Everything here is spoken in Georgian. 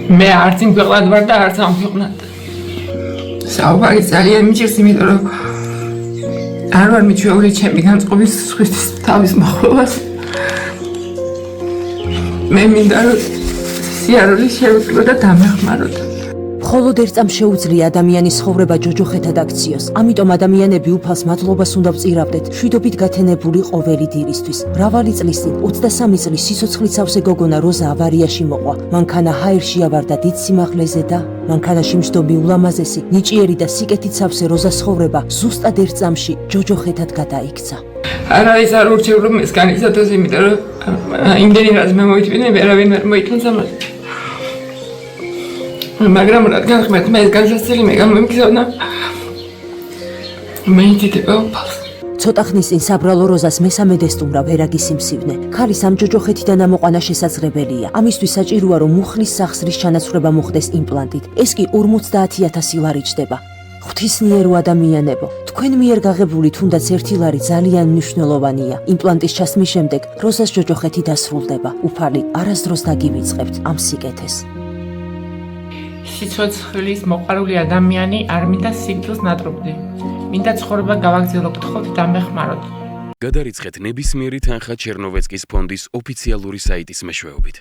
მე არც იმ ქვეყნად ვარ და არც ამ ქვეყნად. საუბარი ძალიან მიჭირს, იმიტომ რომ არ ვარ მიჩვეული ჩემი განწყობის სხვისთვის თავის მოხმობას. მე მინდა რომ სიარული შევკრო და დამეხმაროთ. მხოლოდ ერთ წამს შეუძლია ადამიანის ცხოვრება ჯოჯოხეთად აქციოს. ამიტომ ადამიანები უფალს მადლობას უნდა ვწირავდეთ შვიდობით გათენებული ყოველი დილისთვის. მრავალი წლის წინ 23 წლის სიცოცხლით სავსე გოგონა როზა ავარიაში მოყვა. მანქანა ჰაერში ავარდა დიდ სიმაღლეზე და მანქანაში მჯდომი ულამაზესი, ნიჭიერი და სიკეთით სავსე როზას ცხოვრება ზუსტად ერთ წამში ჯოჯოხეთად გადაიქცა. არ არის არ ურჩევ რომ ეს განიცადოს, იმიტომ რომ იმდენი რას მე მოითმინე, ვერავინ ვერ მოითმენს ამას. მაგრამ რადგან ხმეთ მე ეს განსაცდელი მე გამომიგზავნა. მე იტიტება უფალს. ცოტა ხნის წინ საბრალო როზას მესამე დესტუმრა ვერაგის სიმსივნე. ქალის ამ ჯოჯოხეთიდან ამოყვანა შესაძლებელია. ამისთვის საჭიროა რომ მუხლის სახსრის ჩანაცვლება მოხდეს იმპლანტით. ეს კი 50,000 ლარი ჯდება. ღვთისმიერო ადამიანებო, თქვენ მიერ გაღებული თუნდაც 1 ლარი ძალიან მნიშვნელოვანია. იმპლანტის ჩასმის შემდეგ როზას ჯოჯოხეთი დასრულდება. უფალი არასდროს დაგივიწყებთ ამ სიკეთეს. სიცოცხლის მოყვარული ადამიანი არ მინდა სიკვდილს ნატრობდე. მინდა ცხოვრება გავაგრძელო, გთხოვთ დამეხმაროთ. გადარიცხეთ ნებისმიერი თანხა ჩერნოვეცკის ფონდის ოფიციალური საიტის მეშვეობით.